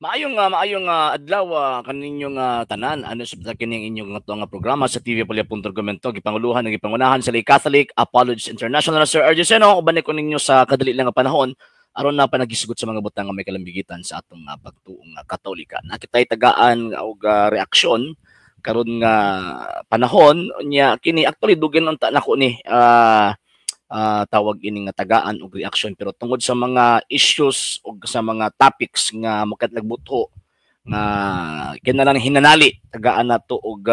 Maayong adlaw kaninyong tanan ano sa kining inyong nga programa sa TV Palya.Argumento gipanguluhan ng gipangunahan sa Lay Catholic Apologist International Sir Argeseno uban ko ninyo sa kadali lang nga panahon aron na panagisgot sa mga butang nga may kalambigitan sa atong pagtuong Katolika. Nakitay tagaan og reaksyon karon nga panahon nya kini actually dugen unta nako ni tawag ini nga tagaan og reaction pero tungod sa mga issues o sa mga topics nga makatlagbutho nga kinahanglan hinanali tagaan nato og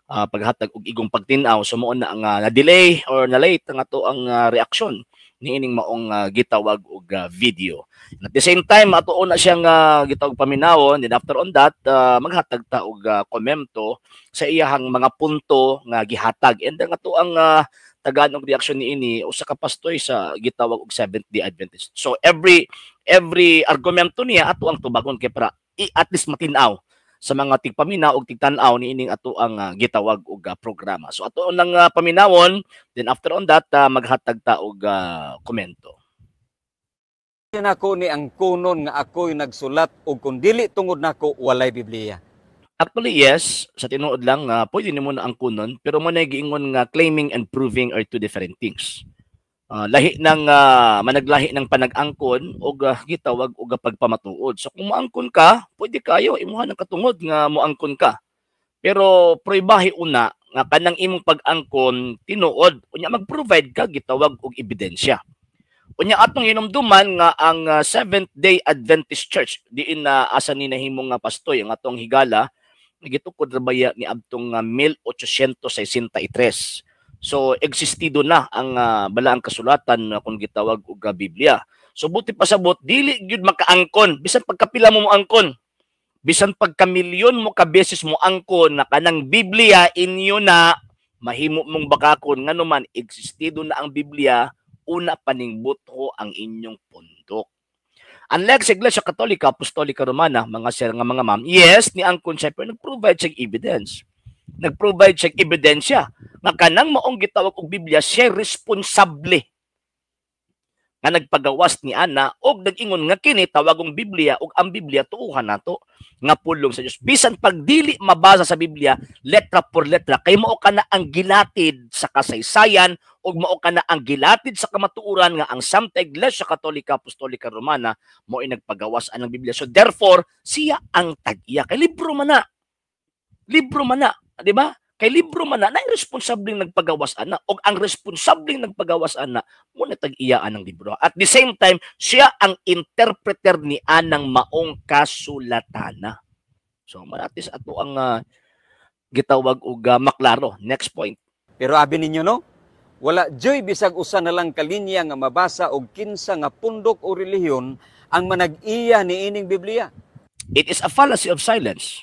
paghatag og igong pagtin-aw so mo na nga na-delay or na-late nga to ang reaction niining maong gitawag og video. At the same time ato na siyang gitawag paminawon and after on that maghatag ta og komento sa iyahang mga punto nga gihatag and nga to ang tagaan og reaksyon niini usa ka pastoy sa gitawag og Seventh-day Adventist. So every argumento niya ato ang tubagon kay para at least matinaw sa mga tigpaminaw og tigtan-aw niining ato ang gitawag og programa. So ato nang paminawon then after on that maghatag ta og komento. Nako ni ang kunon nga ako'y nagsulat og kun dili tungod nako walay Biblia. Actually, yes. Sa tinuod lang, pwede nimo na ang kunon, pero mo na giingon nga claiming and proving are two different things. Lahi ng managlahi ng panag-angkon o gitawag o pagpamatuod. So kung moangkon ka, pwede kayo, imuha ng katungod nga moangkon ka. Pero proibahi una, nga kanang imong pag-angkon, tinuod, unya mag-provide ka, gitawag og ebidensya. Unya atong hinumduman nga ang Seventh-day Adventist Church, diin na asa ni nahimong nga pastoy, ang atong higala, nagitukod ra baya ni adtong 1863. So existido na ang balaang kasulatan kung gitawag og Biblia. So buti pasabot dili gyud makaangkon bisan pagkapila mo angkon. Bisan pagkamilyon mo ka beses mo angkon na kanang Biblia inyo na mahimo mong bakakon nganuman existido na ang Biblia una paning butho ang inyong pundok. Unlike sa Iglesia Katolika, Apostolika Romana, mga sir nga mga ma'am, yes, ni angkon siya, pero nag-provide siya evidence. Nag-provide siya ebidensya. Nga kanang maong gitawag og Biblia, siya responsable nga nagpagawas ni ana og nag-ingon nga kini tawagong Biblia og ang Biblia tuuhan nato nga pulong sa Dios. Bisan pagdili mabasa sa Biblia letra por letra kay mao kana ang gilatid sa kasaysayan ug mao kana ang gilatid sa kamatuoran nga ang Santa Iglesia Katolika Apostolika Romana mao ay nagpagawas anang Biblia. So therefore siya ang tag-iya kay libro man na. Libro man na, di ba? Kay libro man na responsabling nagpagawas ana og ang responsabling nagpagawas ana mo na tag-iyaan ng libro. At the same time, siya ang interpreter ni anang maong kasulatana. So manatis ato ang gitawag og maklaro. Next point. Pero abi ninyo no, wala joy bisag usa na lang kalinya nga mabasa og kinsa nga pundok o relihiyon ang manag-iya niining Biblia. It is a fallacy of silence.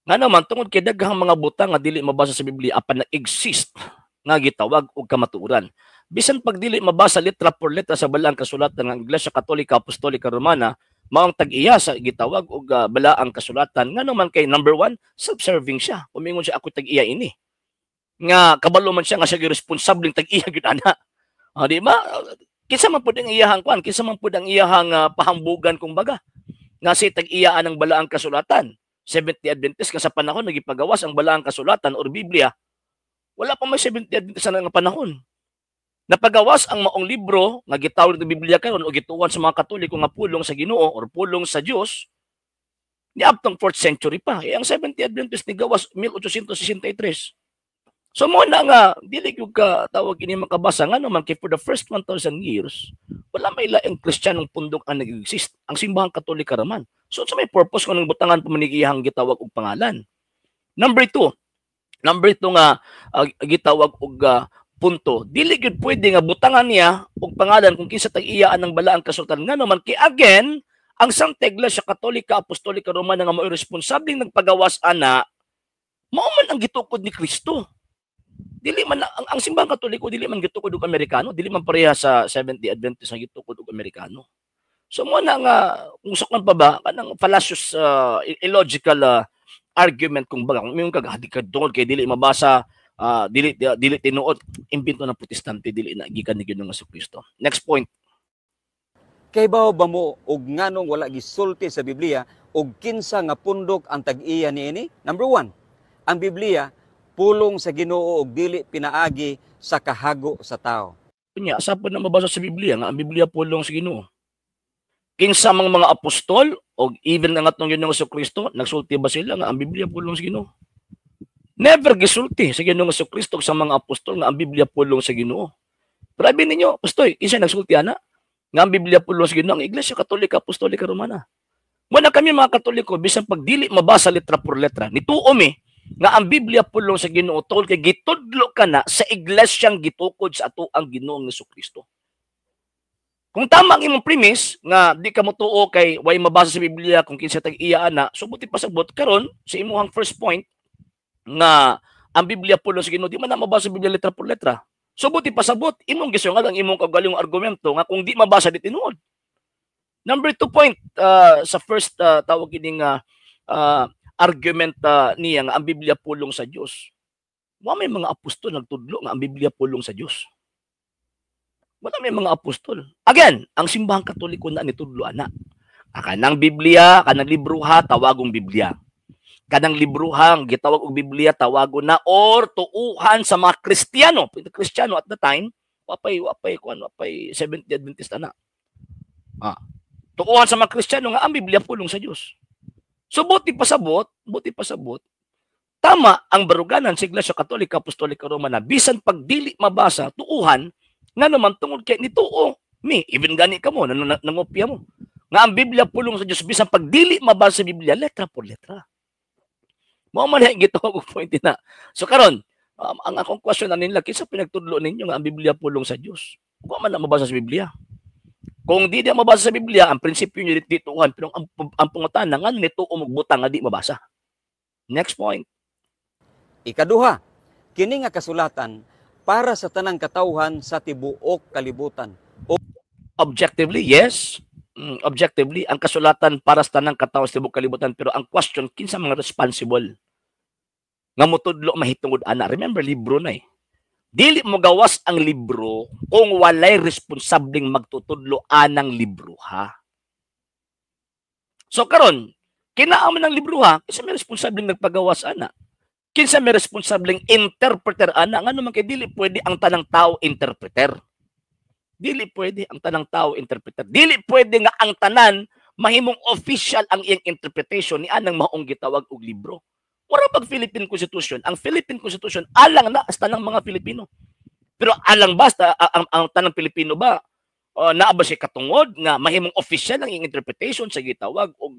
Nga naman, tungod kay daghang mga butang nga dili mabasa sa Biblia apan nag-exist nga gitawag og kamatuoran. Bisan pag dili mabasa letra por letra sa balaang kasulatan ng Iglesia Katolika Apostolika Romana, maong tag-iya sa gitawag og balaang kasulatan. Nga naman kay number one, self-serving siya. Umingon siya ako tag-iya ini. Nga kabalo man siya nga siya responsabling tag-iya gyud ana. Di ba? Kinsa man pud ang iyahang kwan, kinsa man pud ang iyahang pahambugan kung baga. Nga si tag-iyaan ng balaang kasulatan. Seventh-day Adventist nga sa panahon nagipagawas ang balaang kasulatan or Biblia, wala pa may Seventh-day Adventist na nga panahon. Napagawas ang maong libro nga gitawag ng Biblia karon o gituwan sa mga Katoliko nga pulong sa Ginoo or pulong sa Dios ni abtong 4th century pa. Ang Seventh-day Adventist ni gawas 1863. So mo na nga dili gyud ka tawag ini makabasa nga naman kay for the first 1,000 years wala may laing Kristiyanong pundok ang nag-exist. Ang simbahang Katolika raman. So sa may purpose ko ng butangan pamanigihang gitawag og pangalan. Number two nga gitawag og punto. Dili gyud pwede nga butangan niya og pangalan kung kinsa tag-iyaan ng balaang kasulatan nga naman kay again ang Santa Iglesia Katolika Apostolika Romana nga mao responsabling nagpagawas ana mao man ang gitukod ni Kristo. Dili man ang simbahang Katoliko dili man gitukod og Amerikano, dili man pareha sa Seventh-day Adventist nga gitukod og Amerikano. So mo na nga kung sakon pa ba kanang fallacious illogical argument kung baga kung may kagadi ka doon kay dili mabasa dili tinuod imbento ng protestante dili na gikan ni Ginoong Jesucristo. Next point. Kay bao ba mo og nganong wala gisulti sa Biblia ug kinsa nga pundok ang tag-iya niini? Number 1, ang Biblia pulong sa Ginoo ug dili pinaagi sa kahago sa tao. Kunya, asa po na mabasa sa Biblia nga ang Biblia pulong sa Ginoo? Kinsa mang mga apostol o even ang atong Ginoong Jesucristo, nagsulti ba sila nga ang Biblia pulong sa Ginoo? Never gisulti sa Ginoong Jesucristo sa mga apostol nga ang Biblia pulong sa Ginoo. Pero sabi ninyo, Pastoy, kinsa nagsulti ana nga ang Biblia pulong sa Ginoo? Ang Iglesia Katolika Apostolika Romana. Muna kami mga Katoliko, bisan pagdili mabasa letra por letra, nituo mi nga ang Biblia pulong sa Ginoo tungod kay gitudlo ka na sa iglesyang gitukod sa ato ang Ginoong Jesucristo. Kung tama ang imong premise nga di ka motuo kay way mabasa sa Biblia kung kinsa tag-iya ana, subuti pasabot karon sa imong first point nga ang Biblia pulong sa Ginoo di man na mabasa sa Biblia letra por letra. Subuti pasabot imong gisungal ang imong kaugalingong argumento nga kung di mabasa di tinuod. Number 2 point sa first tawag ining argument niya nga ang Biblia pulong sa Dios. Wa may mga apostol nagtudlo nga ang Biblia pulong sa Dios. Wala may mga apostol. Again, ang simbahang Katoliko na nitudlo ana. Kanang Biblia, kanang libruha tawagong Biblia. Kanang libruhang gitawag og Biblia tawagon na or tuuhan sa mga Kristiyano. Kristiyano at the time, wapay Seventh-day Adventist ana. Tuuhan sa mga Kristiyano nga ang Biblia pulong sa Dios. So buti pasabot, tama ang baruganan sa Iglesia Katolika Apostolika Romana bisan pagdili mabasa tuuhan nga naman tungod kay nituo mi even gani ka mo nangopya mo nga ang Biblia pulong sa Dios bisan pagdili mabasa sa Biblia letra por letra. Mao man ang gitawag og point na. So karon ang akong question na nila kinsa pinagtudlo ninyo nga ang Biblia pulong sa Dios? Wa man na mabasa sa Biblia. Kung di mabasa sa Biblia, ang prinsipyo niyo dituuhan, pero ang pangutana nga nito umugbutang nga di mabasa. Next point. Ikaduha, kini nga kasulatan para sa tanang katawhan sa tibuok kalibutan. Objectively, yes. Objectively, ang kasulatan para sa tanang katawhan sa tibuok kalibutan, pero ang question, kinsa mga responsible nga motudlo mahitungod ana? Remember, libro na eh. Dili mo gawas ang libro kung walay responsableng magtutudlo anang libro ha. So karon, kinaaman ng libro ha, kinsa may responsableng nagpagawas ana? Kinsa may responsableng interpreter ana? Nga naman kay dili pwede ang tanang tao interpreter. Dili pwede ang tanang tao interpreter. Dili pwede nga ang tanan mahimong official ang iyang interpretation ni anang maong gitawag og libro. Wala pag Philippine Constitution. Ang Philippine Constitution alang na sa tanang mga Pilipino. Pero alang basta ang tanang Pilipino ba naa ba siya katungod nga mahimong official ang interpretation sa gitawag og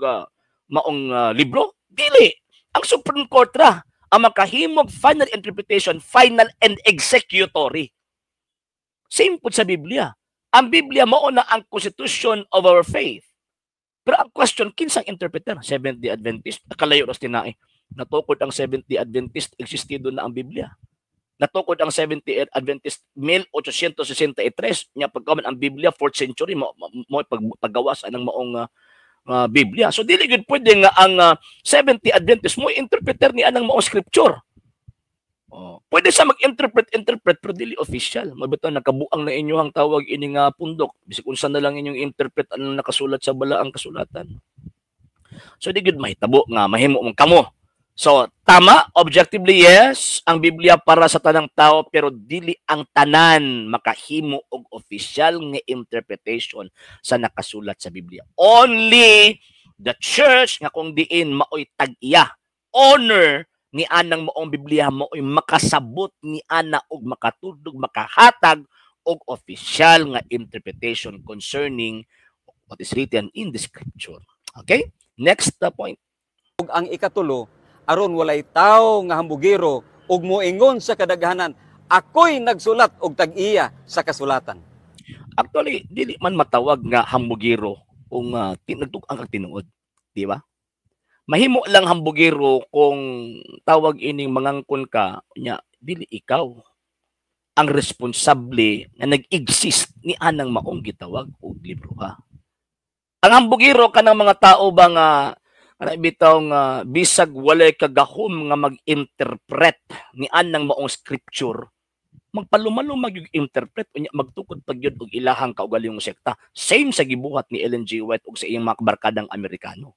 maong libro? Dili. Ang Supreme Court ra ang makahimog final interpretation, final and executory. Same po sa Biblia. Ang Biblia mao na ang constitution of our faith. Pero ang question, kinsang interpreter? Seventh-day Adventist? Kalayo ras tinai. Natukod ang Seventh-day Adventist, existido na ang Biblia. Natukod ang Seventh-day Adventist 1863, niya pagkaman ang Biblia 4th century mo paggawas ng maong Biblia. So dili gud pwede nga ang Seventh-day Adventist mo interpreter ni anang maong scripture. Pwede sa mag-interpret pero dili official. Mabitaw nakabuang na inyong tawag ini nga pundok. Bisig unsa na lang inyong interpret anong nakasulat sa balaang kasulatan. So di gud mahitabo nga mahimo man kamo. So, tama, objectively yes, ang Biblia para sa tanang tao, pero dili ang tanan makahimo og official nga interpretation sa nakasulat sa Biblia. Only the church nga kung diin maoy tag-iya, honor ni anang maong Biblia maoy makasabot ni ana og makatudog, makahatag og official nga interpretation concerning what is written in the scripture. Okay? Next point. Ang ikatulo, aron walay tao nga hambugiro ug moingon sa kadaghanan, ako'y nagsulat og tag-iya sa kasulatan. Actually, dili man matawag nga hambugiro kung nagtug-ang kag tinuod, di ba? Mahimo lang hambugiro kung tawag ining mangangkon ka nya dili ikaw ang responsable nga nag-exist ni anang maong gitawag og libro ha. Ang hambugiro kanang mga tao ba nga bitaw nga bisag walay kagahom nga mag-interpret ni anang maong scripture, magpalumalo mag-interpret unya magtukod pagyud og ilahang kaugalingong sekta. Same sa gibuhat ni Ellen G. White ug sa iyang mga barkadang Amerikano.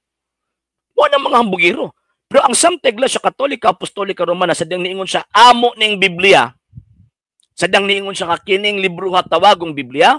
Mo ng mga hambugiro. Pero ang Santa Iglesia Katolika Apostolika Romana sadyang niingon siya amo ning Biblia. Sadyang niingon siya ka kining libro ha tawagong Biblia,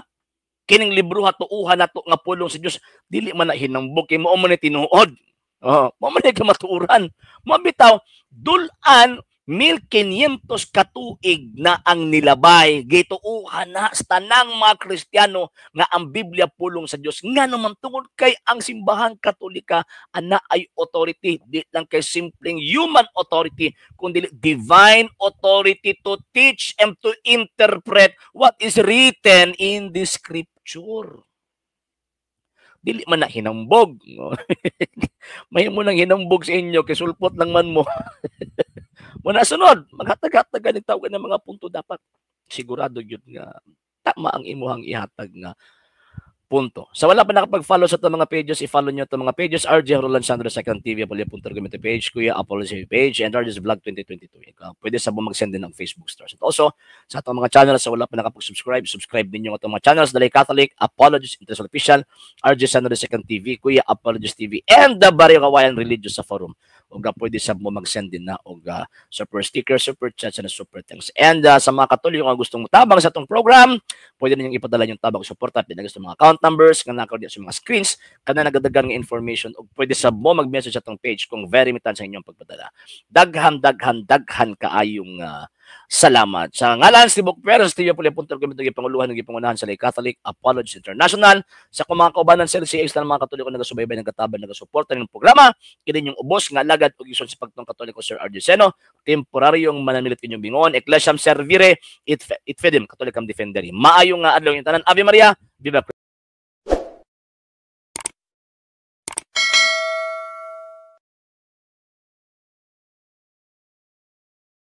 kining libro ha tuuhan nato nga pulong sa Dios, dili man na hinambog kay mao man ni tinuod. Mao man ni kamatuoran. Mabitaw dulan 1,500 katuig na ang nilabay gituuhan na sa tanang mga Kristiyano nga ang Biblia pulong sa Dios nga naman tungod kay ang simbahang Katolika ana ay authority di lang kay simpleng human authority kundi divine authority to teach and to interpret what is written in the scripture. Dili man na hinambog. May mo nang hinambog sa inyo kay sulpot lang man mo. Muna sunod, maghatag-hatag ka ng tawag ng mga punto dapat. Sigurado yun nga tama ang imuhang ihatag nga punto. Sa wala pa nakapag-follow sa itong mga pages, i-follow nyo itong mga pages. RJ Roland Sandro, Second TV, Apollo.Argumento page, Kuya Apollo page, and RJ's Vlog 2022. Pwede sa mag-send din ng Facebook stars. At also, sa itong mga channels, sa wala pa nakapag-subscribe, subscribe din yung itong mga channels, Dalay Catholic, Apologist, Interest Official, RJ Sandro, Second TV, Kuya Apologist TV, and the Barrio Kawayan Religious sa forum. O pwede sa mo mag-send din na o super sticker, super chats, and super thanks. And sa mga Katoliko nga gustong tabang sa itong program, pwede ninyong ipadala yung tabang support at gusto mga account numbers, nga nakaw sa mga screens, kana nagadagan ng information, o pwede sa mo mag-message sa itong page kung very mitan sa inyong pagpadala. Daghan kaayong salamat. Sa ngalan si Bok Pero, sa Tiyo Apollo.Argumento, Panguluhan ng Ipangunahan sa Lay Catholic Apologist International, sa mga kaubanan sa LCX na mga Katoliko nagasubaybay, nagkatabang, nagasuporta ng programa, kini yung ubos nga lagad o ison sa pagtong Katoliko Sir RJ Seno, temporaryong manamilit inyong bingon, Ecclesiam Servire, it fedim, Katolikam Defenderi. Maayong adlaw yung tanan. Ave Maria, Viva